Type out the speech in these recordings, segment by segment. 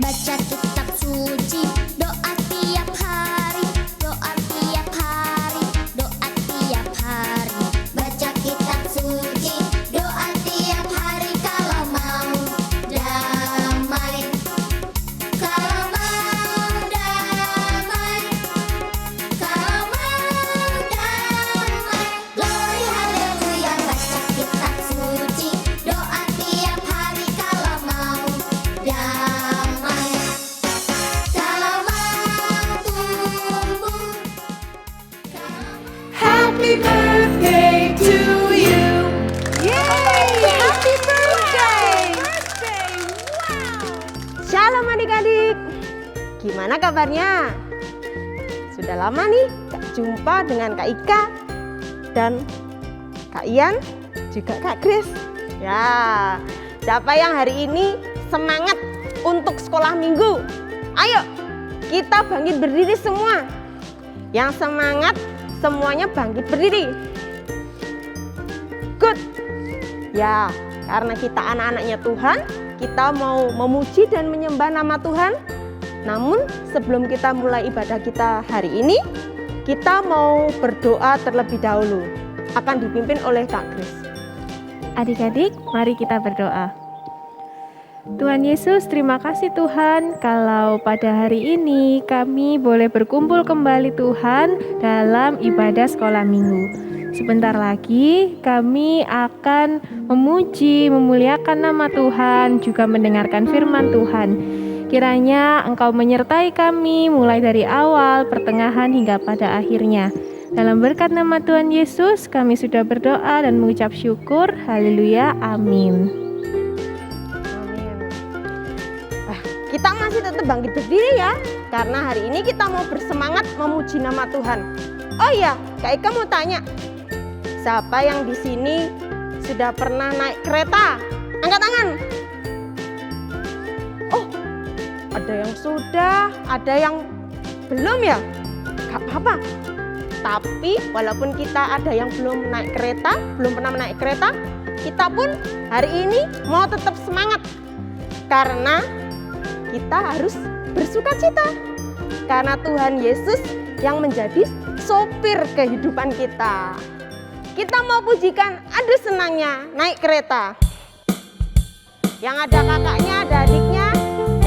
baca kitab suci, doa tiap hari, doa tiap hari, doa tiap hari. Baca kitab suci, doa tiap hari kalau mau damai. Kalau mau damai, kalau mau damai. Glory haleluya, baca kitab suci, doa tiap hari kalau mau damai. Kalau mau tumbuh, Happy birthday to you. Yay! Happy birthday! Shalom adik-adik, gimana kabarnya? Sudah lama nih gak jumpa dengan Kak Ika dan Kak Ian, juga Kak Grace. Ya, siapa yang hari ini semangat untuk sekolah minggu? Ayo, kita bangkit berdiri semua. Yang semangat semuanya bangkit berdiri. Good. Ya, karena kita anak-anaknya Tuhan, kita mau memuji dan menyembah nama Tuhan. Namun sebelum kita mulai ibadah kita hari ini, kita mau berdoa terlebih dahulu. Akan dipimpin oleh Kak Grace. Adik-adik, mari kita berdoa. Tuhan Yesus, terima kasih Tuhan kalau pada hari ini kami boleh berkumpul kembali Tuhan dalam ibadah sekolah minggu. Sebentar lagi kami akan memuji, memuliakan nama Tuhan, juga mendengarkan firman Tuhan. Kiranya Engkau menyertai kami mulai dari awal, pertengahan hingga pada akhirnya. Dalam berkat nama Tuhan Yesus, kami sudah berdoa dan mengucap syukur. Haleluya, amin. Amin. Kita masih tetap bangkit berdiri ya, karena hari ini kita mau bersemangat memuji nama Tuhan. Oh iya, Kak Ika mau tanya, siapa yang di sini sudah pernah naik kereta? Angkat tangan. Oh, ada yang sudah, ada yang belum ya? Gak apa-apa. Tapi walaupun kita ada yang belum naik kereta, belum pernah naik kereta, kita pun hari ini mau tetap semangat. Karena kita harus bersukacita. Karena Tuhan Yesus yang menjadi sopir kehidupan kita. Kita mau pujikan, aduh senangnya naik kereta. Yang ada kakaknya, ada adiknya.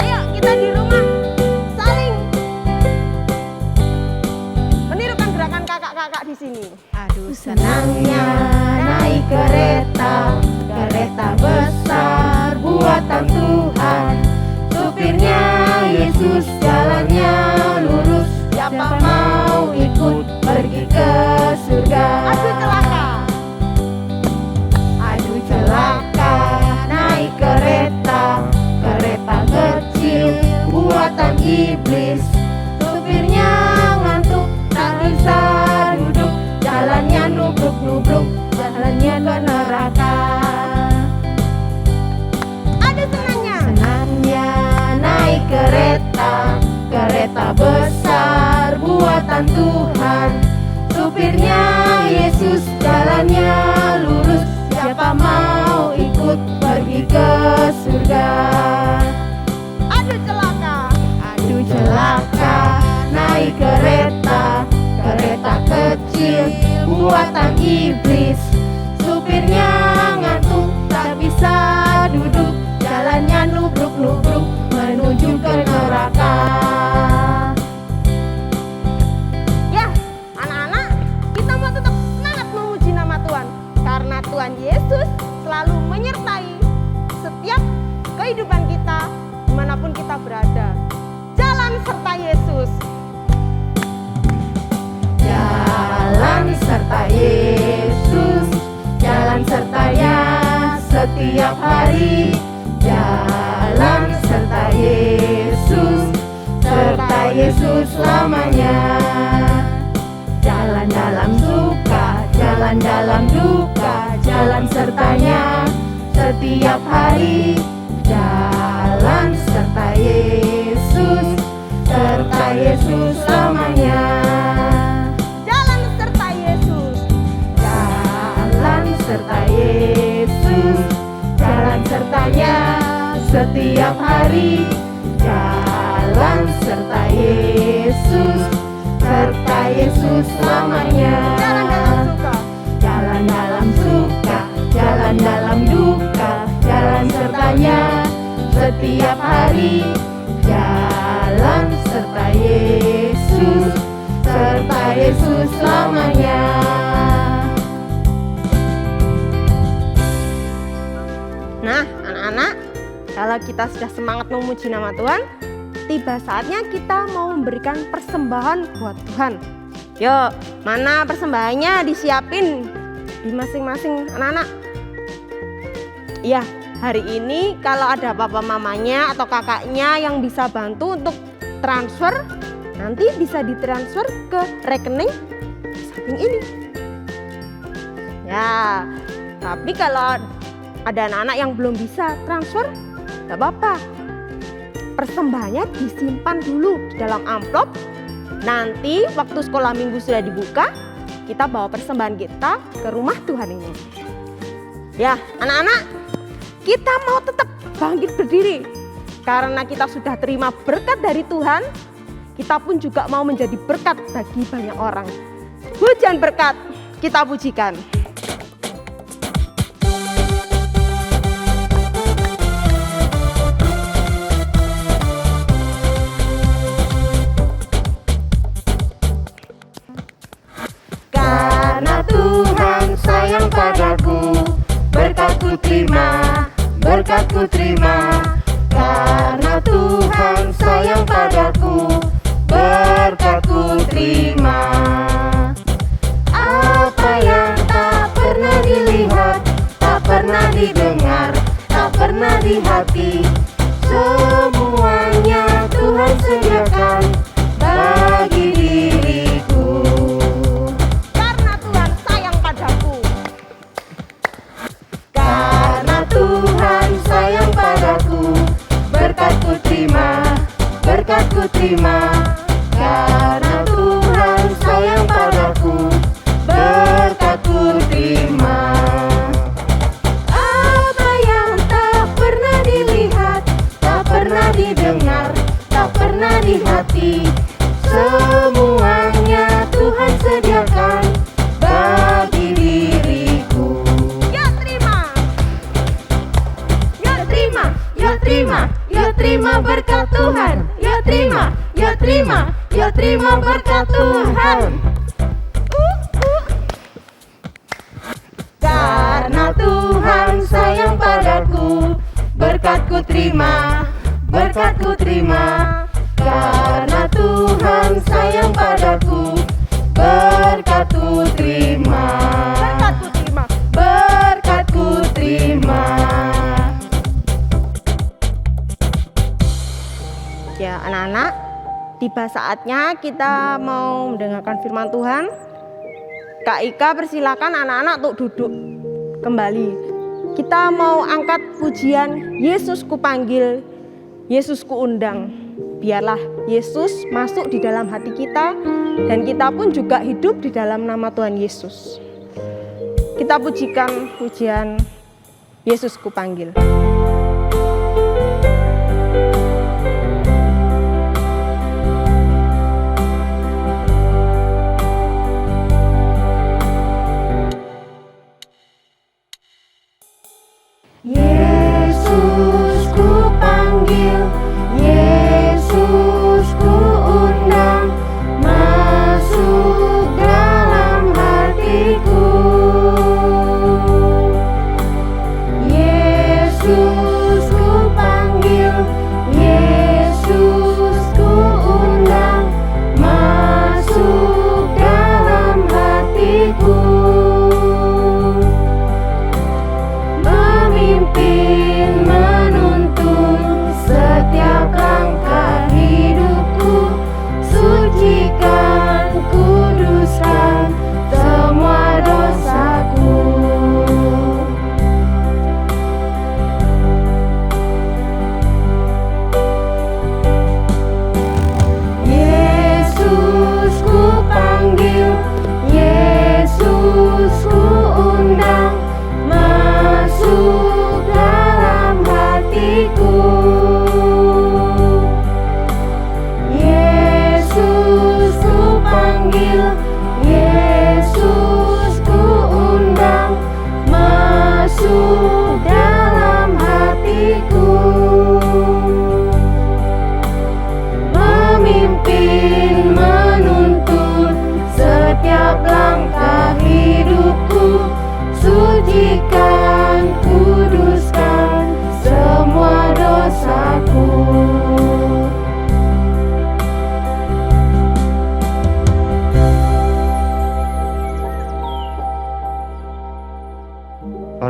Ayo kita di rumah saling menirukan gerakan kakak-kakak di sini. Aduh senangnya naik kereta, kereta besar buatan Tuhan. Supirnya Yesus, jalannya lurus. Siapa mau ikut pergi ke surga? Aduh celaka. Aduh celaka naik kereta, kereta kecil buatan iblis. Supirnya ngantuk tak bisa duduk, jalannya nubruk-nubruk, jalannya ke neraka. Ada senangnya. Senangnya naik kereta, kereta besar buatan Tuhan. Supirnya Yesus, jalannya lurus. Siapa mau ikut pergi ke surga? Aduh celaka. Aduh celaka naik kereta, kereta kecil buatan iblis. Supirnya ngantuk tak bisa duduk, jalannya nubruk-nubruk menuju ke neraka. Ya, anak-anak, kita mau tetap semangat memuji nama Tuhan. Karena Tuhan Yesus selalu menyertai setiap kehidupan kita dimanapun kita berada. Jalan serta Yesus. Jalan serta Yesus, jalan sertanya setiap hari. Jalan serta Yesus, serta Yesus selamanya. Jalan dalam suka, jalan dalam duka, jalan sertanya setiap hari. Jalan serta Yesus, serta Yesus selamanya. Jalan serta Yesus. Jalan serta Yesus, jalan sertanya setiap hari. jalan serta Yesus selamanya. Jalan dalam suka, Jalan dalam duka, jalan sertanya setiap hari. Jalan serta Yesus selamanya. Nah, anak-anak, kalau kita sudah semangat memuji nama Tuhan, tiba saatnya kita mau memberikan persembahan buat Tuhan. Yuk, mana persembahannya disiapin di masing-masing anak-anak? Iya, hari ini kalau ada papa mamanya atau kakaknya yang bisa bantu untuk transfer, nanti bisa ditransfer ke rekening samping ini. Ya, tapi kalau ada anak-anak yang belum bisa transfer, gak apa-apa. Persembahannya disimpan dulu di dalam amplop. Nanti waktu sekolah minggu sudah dibuka, kita bawa persembahan kita ke rumah Tuhan ini. Ya, anak-anak, kita mau tetap bangkit berdiri. Karena kita sudah terima berkat dari Tuhan, kita pun juga mau menjadi berkat bagi banyak orang. Hujan berkat, kita pujikan. Karena Tuhan sayang padaku, berkat-Ku terima. Karena Tuhan sayang padaku, berkat-Ku terima. Apa yang tak pernah dilihat, tak pernah didengar, tak pernah di hati, semuanya Tuhan sediakan bagi diriku. Karena Tuhan sayang padaku. Karena Tuhan sayang padaku, berkat-Ku terima. Karena Tuhan sayang padaku, berkat-Ku terima. Apa yang tak pernah dilihat, tak pernah didengar, tak pernah di hati, semuanya Tuhan sediakan bagi diriku. Ya terima. Ya terima berkat Tuhan. Ya terima berkat Tuhan. Karena Tuhan sayang padaku, berkat-Ku terima. Karena Tuhan sayang padaku, berkat-Ku terima. Berkat-Ku terima. Ya anak-anak, tiba saatnya kita mau mendengarkan firman Tuhan. Kak Ika persilakan anak-anak untuk duduk kembali. Kita mau angkat pujian Yesus ku panggil, Yesus ku undang. Biarlah Yesus masuk di dalam hati kita dan kita pun juga hidup di dalam nama Tuhan Yesus. Kita pujikan pujian Yesus ku panggil. Yesus ku panggil, Yesus ku undang, masuk dalam hatiku. Yesus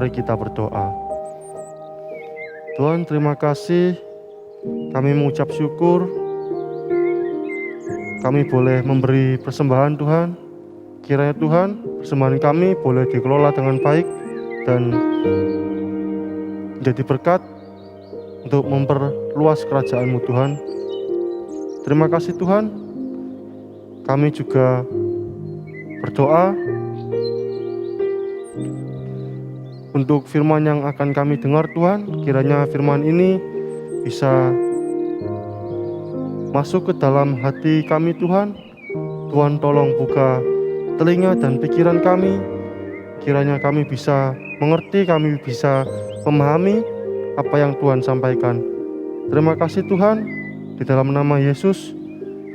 Mari kita berdoa. Tuhan, terima kasih. Kami mengucap syukur. Kami boleh memberi persembahan Tuhan. Kiranya Tuhan, persembahan kami boleh dikelola dengan baik dan menjadi berkat untuk memperluas kerajaan-Mu Tuhan. Terima kasih Tuhan. Kami juga berdoa untuk firman yang akan kami dengar Tuhan. Kiranya firman ini bisa masuk ke dalam hati kami Tuhan. Tuhan tolong buka telinga dan pikiran kami. Kiranya kami bisa mengerti, kami bisa memahami apa yang Tuhan sampaikan. Terima kasih Tuhan. Di dalam nama Yesus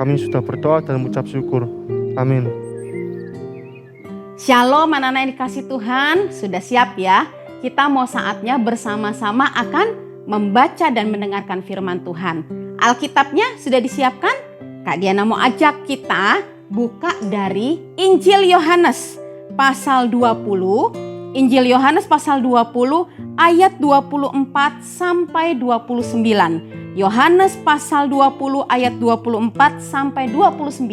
kami sudah berdoa dan mengucap syukur. Amin. Shalom anak-anak yang dikasih Tuhan, sudah siap ya? Kita mau saatnya bersama-sama akan membaca dan mendengarkan firman Tuhan. Alkitabnya sudah disiapkan? Kak Diana mau ajak kita buka dari Injil Yohanes pasal 20. Injil Yohanes pasal 20 ayat 24 sampai 29. Yohanes pasal 20 ayat 24 sampai 29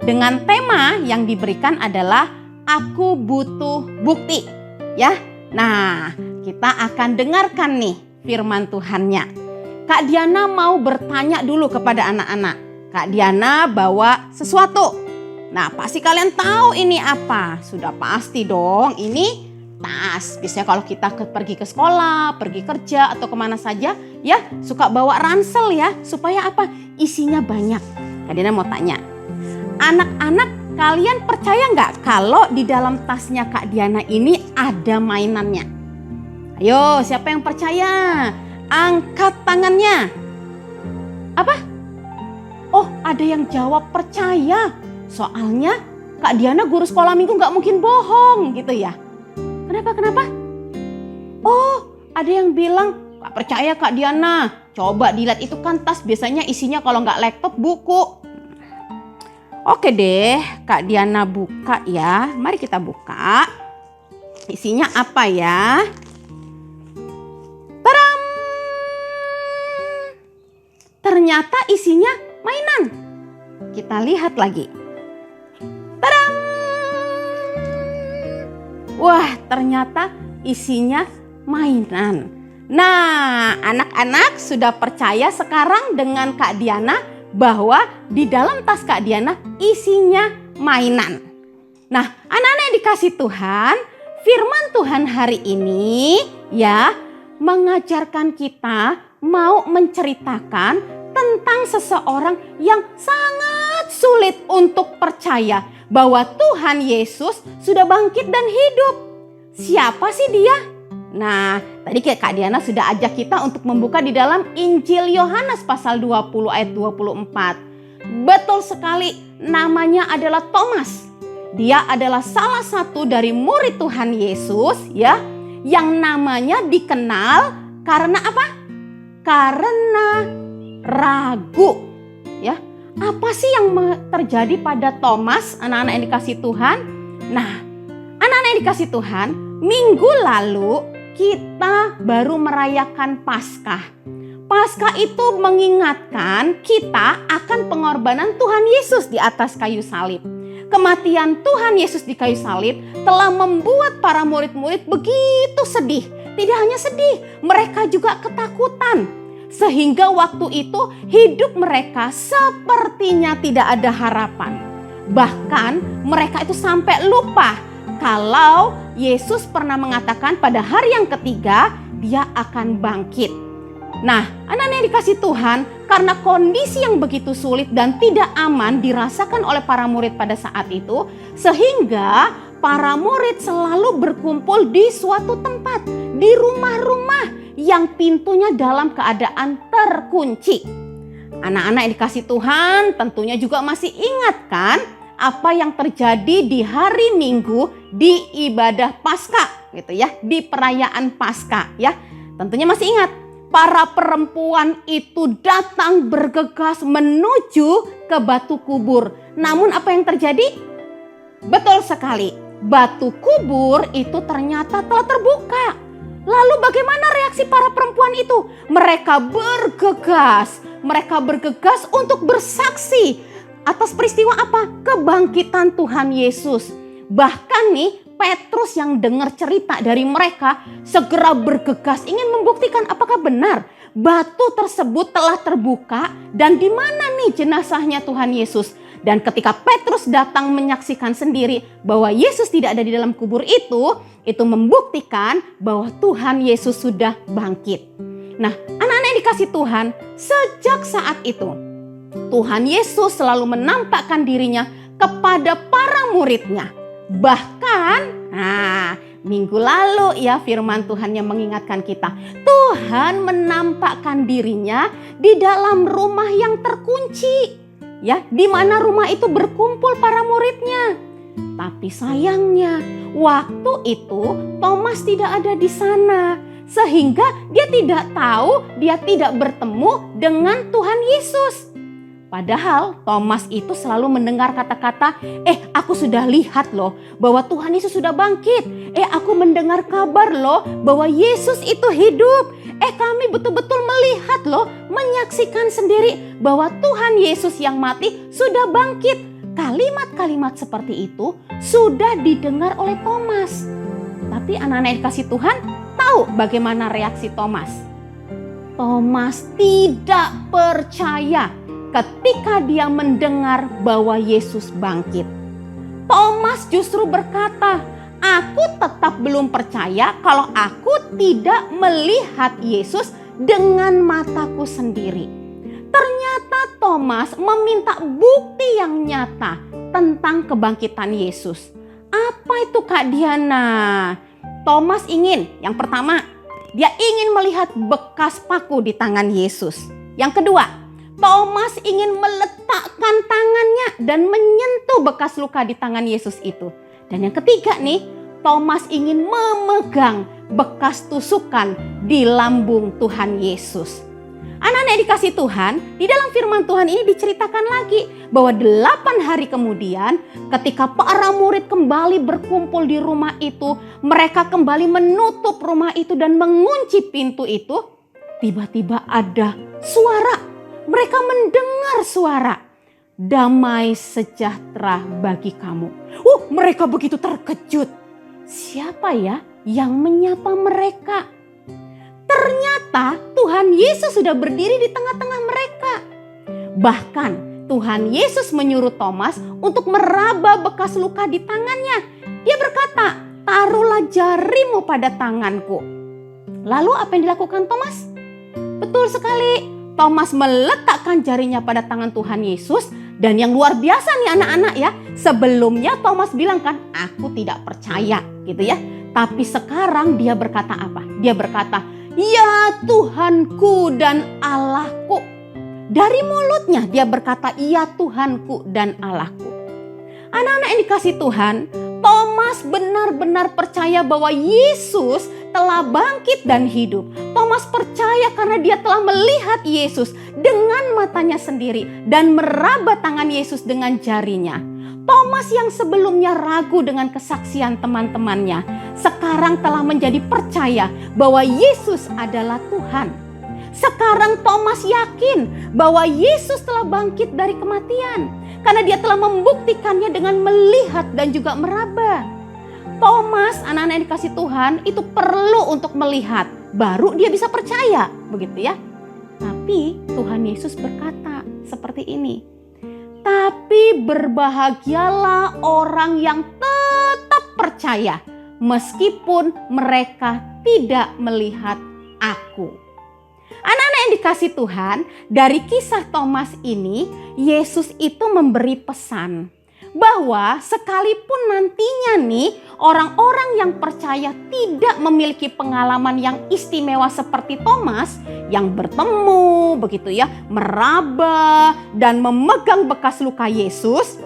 dengan tema yang diberikan adalah Aku butuh bukti. Ya. Nah, kita akan dengarkan nih firman Tuhannya. Kak Diana mau bertanya dulu kepada anak-anak. Kak Diana bawa sesuatu. Nah, pasti kalian tahu ini apa? Sudah pasti dong, ini tas. Biasanya kalau kita pergi ke sekolah, pergi kerja atau kemana saja, ya suka bawa ransel ya. Supaya apa? Isinya banyak. Kak Diana mau tanya. Anak-anak, kalian percaya nggak kalau di dalam tasnya Kak Diana ini ada mainannya? Ayo, siapa yang percaya? Angkat tangannya. Apa? Oh, ada yang jawab percaya. Soalnya Kak Diana guru sekolah minggu nggak mungkin bohong gitu ya. Kenapa? Oh, ada yang bilang nggak percaya Kak Diana. Coba dilihat itu kan tas, biasanya isinya kalau nggak laptop buku. Oke deh, Kak Diana buka ya. Mari kita buka. Isinya apa ya? Taram! Ternyata isinya mainan. Kita lihat lagi. Taram! Wah, ternyata isinya mainan. Nah, anak-anak sudah percaya sekarang dengan Kak Diana bahwa di dalam tas Kak Diana isinya mainan. Nah, anak-anak yang dikasih Tuhan, firman Tuhan hari ini ya mengajarkan kita mau menceritakan tentang seseorang yang sangat sulit untuk percaya bahwa Tuhan Yesus sudah bangkit dan hidup. Siapa sih dia? Nah, tadi Kak Diana sudah ajak kita untuk membuka di dalam Injil Yohanes pasal 20 ayat 24. Betul sekali, namanya adalah Thomas. Dia adalah salah satu dari murid Tuhan Yesus ya, yang namanya dikenal karena apa? Karena ragu. Ya, apa sih yang terjadi pada Thomas, anak-anak yang dikasih Tuhan? Nah, anak-anak yang dikasih Tuhan, minggu lalu kita baru merayakan Paskah. Paskah itu mengingatkan kita akan pengorbanan Tuhan Yesus di atas kayu salib. Kematian Tuhan Yesus di kayu salib telah membuat para murid-murid begitu sedih. Tidak hanya sedih, mereka juga ketakutan. Sehingga waktu itu hidup mereka sepertinya tidak ada harapan. Bahkan mereka itu sampai lupa kalau Yesus pernah mengatakan pada hari yang ketiga dia akan bangkit. Nah, anak-anak yang dikasih Tuhan, karena kondisi yang begitu sulit dan tidak aman dirasakan oleh para murid pada saat itu, sehingga para murid selalu berkumpul di suatu tempat, di rumah-rumah yang pintunya dalam keadaan terkunci. Anak-anak yang dikasih Tuhan tentunya juga masih ingat kan apa yang terjadi di hari Minggu di ibadah Paskah gitu ya, di perayaan Paskah ya. Tentunya masih ingat, para perempuan itu datang bergegas menuju ke batu kubur. Namun apa yang terjadi? Betul sekali, batu kubur itu ternyata telah terbuka. Lalu bagaimana reaksi para perempuan itu? Mereka bergegas untuk bersaksi atas peristiwa apa? Kebangkitan Tuhan Yesus. Bahkan nih Petrus yang dengar cerita dari mereka segera bergegas ingin membuktikan apakah benar batu tersebut telah terbuka dan di mana nih jenazahnya Tuhan Yesus. Dan ketika Petrus datang menyaksikan sendiri bahwa Yesus tidak ada di dalam kubur itu membuktikan bahwa Tuhan Yesus sudah bangkit. Nah, anak-anak yang dikasih Tuhan, sejak saat itu Tuhan Yesus selalu menampakkan dirinya kepada para muridnya. Bahkan, minggu lalu ya firman Tuhan yang mengingatkan kita, Tuhan menampakkan dirinya di dalam rumah yang terkunci. Ya, di mana rumah itu berkumpul para muridnya. Tapi sayangnya, waktu itu Thomas tidak ada di sana. Sehingga dia tidak tahu, dia tidak bertemu dengan Tuhan Yesus. Padahal Thomas itu selalu mendengar kata-kata, aku sudah lihat loh bahwa Tuhan Yesus sudah bangkit. Aku mendengar kabar loh bahwa Yesus itu hidup. Kami betul-betul melihat loh, menyaksikan sendiri bahwa Tuhan Yesus yang mati sudah bangkit. Kalimat-kalimat seperti itu sudah didengar oleh Thomas. Tapi anak-anak yang dikasih Tuhan tahu bagaimana reaksi Thomas. Thomas tidak percaya ketika dia mendengar bahwa Yesus bangkit. Thomas justru berkata, aku tetap belum percaya kalau aku tidak melihat Yesus dengan mataku sendiri. Ternyata Thomas meminta bukti yang nyata tentang kebangkitan Yesus. Apa itu Kak Diana? Thomas ingin, yang pertama, dia ingin melihat bekas paku di tangan Yesus. Yang kedua, Thomas ingin meletakkan tangannya dan menyentuh bekas luka di tangan Yesus itu. Dan yang ketiga nih, Thomas ingin memegang bekas tusukan di lambung Tuhan Yesus. Anak-anak yang dikasih Tuhan, di dalam firman Tuhan ini diceritakan lagi bahwa 8 hari kemudian ketika para murid kembali berkumpul di rumah itu, mereka kembali menutup rumah itu dan mengunci pintu itu, tiba-tiba ada suara. Mereka mendengar suara, damai sejahtera bagi kamu. Mereka begitu terkejut. Siapa ya yang menyapa mereka? Ternyata Tuhan Yesus sudah berdiri di tengah-tengah mereka. Bahkan Tuhan Yesus menyuruh Thomas untuk meraba bekas luka di tangannya. Dia berkata, taruhlah jarimu pada tanganku. Lalu apa yang dilakukan Thomas? Betul sekali. Thomas meletakkan jarinya pada tangan Tuhan Yesus. Dan yang luar biasa nih anak-anak ya. Sebelumnya Thomas bilang kan, aku tidak percaya gitu ya. Tapi sekarang dia berkata apa? Dia berkata, ya Tuhanku dan Allahku. Dari mulutnya dia berkata, ya Tuhanku dan Allahku. Anak-anak yang dikasih Tuhan, Thomas benar-benar percaya bahwa Yesus telah bangkit dan hidup. Thomas percaya karena dia telah melihat Yesus dengan matanya sendiri dan meraba tangan Yesus dengan jarinya. Thomas yang sebelumnya ragu dengan kesaksian teman-temannya, sekarang telah menjadi percaya bahwa Yesus adalah Tuhan. Sekarang Thomas yakin bahwa Yesus telah bangkit dari kematian karena dia telah membuktikannya dengan melihat dan juga meraba. Thomas, anak-anak yang dikasih Tuhan, itu perlu untuk melihat, baru dia bisa percaya, begitu ya. Tapi Tuhan Yesus berkata seperti ini, tapi berbahagialah orang yang tetap percaya meskipun mereka tidak melihat aku. Anak-anak yang dikasih Tuhan, dari kisah Thomas ini, Yesus itu memberi pesan bahwa sekalipun nantinya nih orang-orang yang percaya tidak memiliki pengalaman yang istimewa seperti Thomas yang bertemu begitu ya, meraba dan memegang bekas luka Yesus,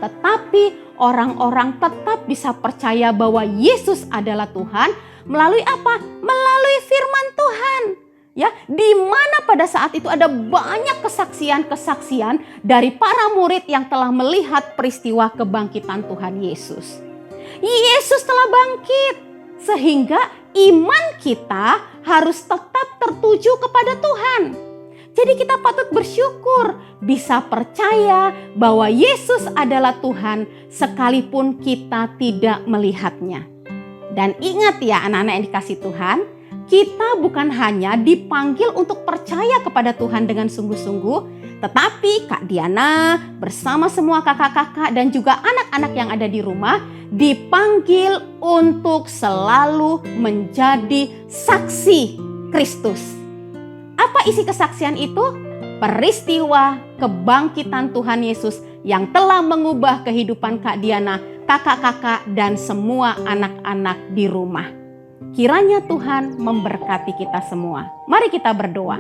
tetapi orang-orang tetap bisa percaya bahwa Yesus adalah Tuhan melalui apa? Melalui firman Tuhan. Ya, di mana pada saat itu ada banyak kesaksian-kesaksian dari para murid yang telah melihat peristiwa kebangkitan Tuhan Yesus. Yesus telah bangkit. Sehingga iman kita harus tetap tertuju kepada Tuhan. Jadi kita patut bersyukur bisa percaya bahwa Yesus adalah Tuhan sekalipun kita tidak melihatnya. Dan ingat ya anak-anak yang dikasih Tuhan, kita bukan hanya dipanggil untuk percaya kepada Tuhan dengan sungguh-sungguh, tetapi Kak Diana bersama semua kakak-kakak dan juga anak-anak yang ada di rumah dipanggil untuk selalu menjadi saksi Kristus. Apa isi kesaksian itu? Peristiwa kebangkitan Tuhan Yesus yang telah mengubah kehidupan Kak Diana, kakak-kakak dan semua anak-anak di rumah. Kiranya Tuhan memberkati kita semua. Mari kita berdoa.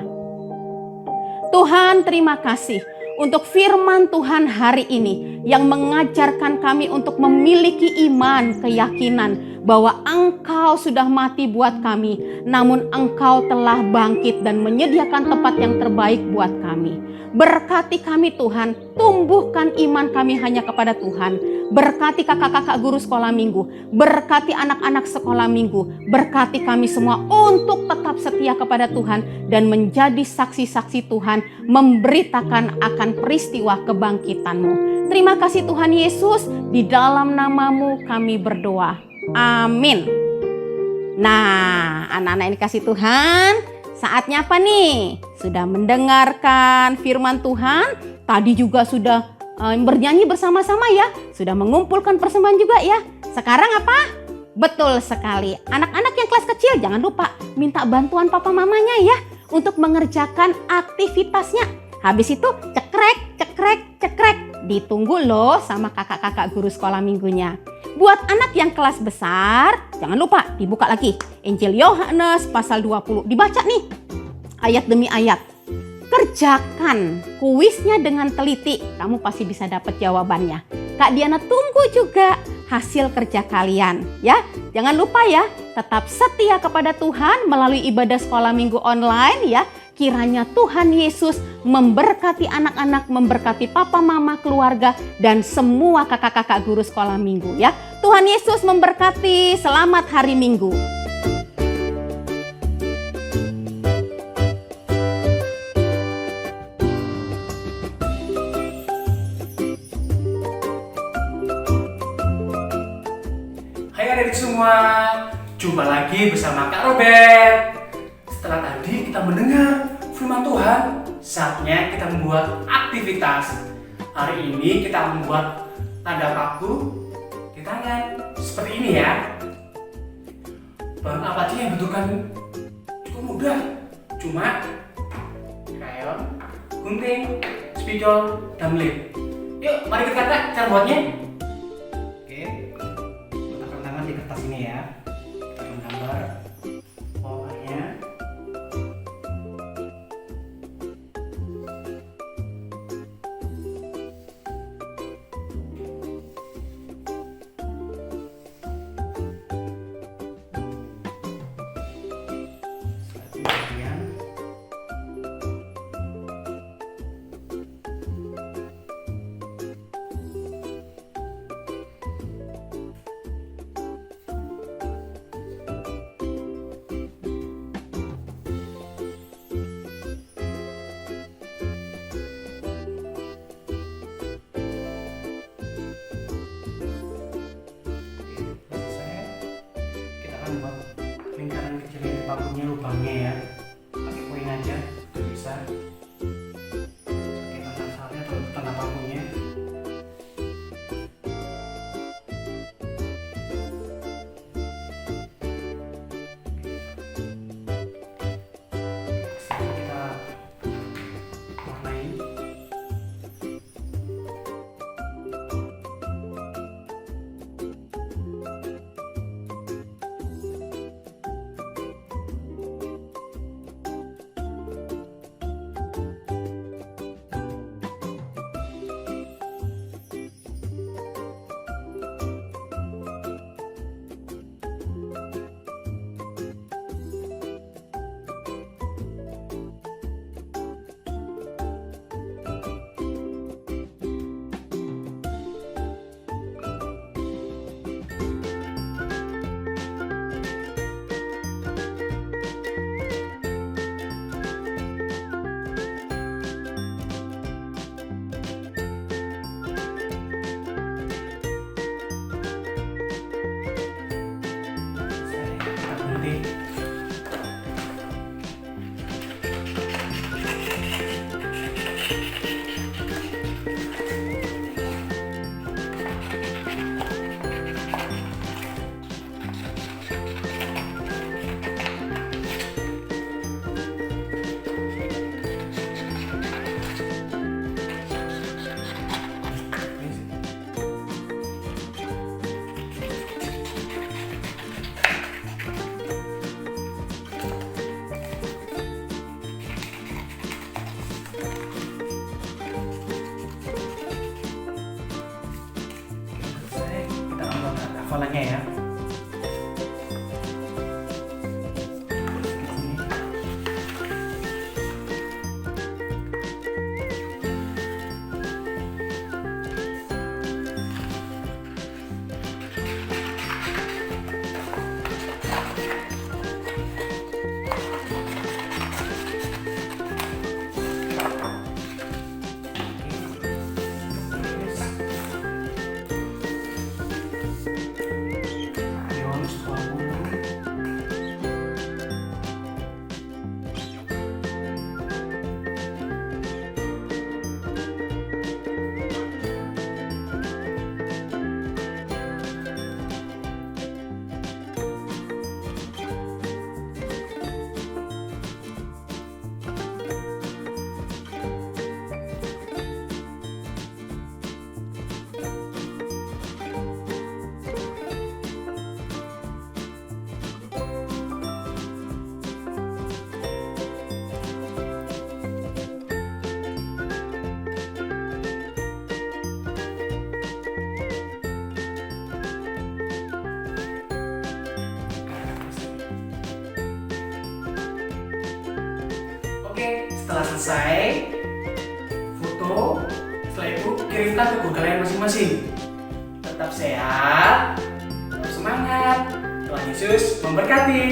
Tuhan, terima kasih untuk firman Tuhan hari ini yang mengajarkan kami untuk memiliki iman, keyakinan bahwa Engkau sudah mati buat kami, namun Engkau telah bangkit dan menyediakan tempat yang terbaik buat kami. Berkati kami Tuhan, tumbuhkan iman kami hanya kepada Tuhan. Berkati kakak-kakak guru sekolah minggu, berkati anak-anak sekolah minggu, berkati kami semua untuk tetap setia kepada Tuhan dan menjadi saksi-saksi Tuhan, memberitakan akan peristiwa kebangkitan-Mu. Terima kasih Tuhan Yesus, di dalam nama-Mu kami berdoa. Amin. Nah, anak-anak yang dikasih Tuhan, saatnya apa nih? Sudah mendengarkan firman Tuhan, tadi juga sudah bernyanyi bersama-sama ya, sudah mengumpulkan persembahan juga ya. Sekarang apa? Betul sekali, anak-anak yang kelas kecil jangan lupa minta bantuan papa mamanya ya untuk mengerjakan aktivitasnya. Habis itu cekrek, cekrek, cekrek, ditunggu loh sama kakak-kakak guru sekolah minggunya. Buat anak yang kelas besar, jangan lupa dibuka lagi Injil Yohanes pasal 20, dibaca nih ayat demi ayat. Kerjakan kuisnya dengan teliti, kamu pasti bisa dapat jawabannya. Kak Diana tunggu juga hasil kerja kalian ya. Jangan lupa ya, tetap setia kepada Tuhan melalui ibadah sekolah minggu online ya. Kiranya Tuhan Yesus memberkati anak-anak, memberkati papa mama keluarga dan semua kakak-kakak guru sekolah minggu ya. Tuhan Yesus memberkati, selamat hari Minggu. Hai adik-adik semua, jumpa lagi bersama Kak Robert. Setelah tadi kita mendengar firman Tuhan, saatnya kita membuat aktivitas. Hari ini kita membuat tanda paku di tangan seperti ini ya. Bahan apa aja yang dibutuhkan cukup mudah, cuma krayon, gunting, spidol, dan lem. Yuk, mari kita lihat cara buatnya. Oke, letakkan tangan di kertas ini ya. Kita menggambar polanya. Kemudian hafalannya ya. Oke, setelah selesai foto, setelah itu kirimkan ke Google kalian masing-masing. Tetap sehat, tetap semangat. Tuhan Yesus memberkati.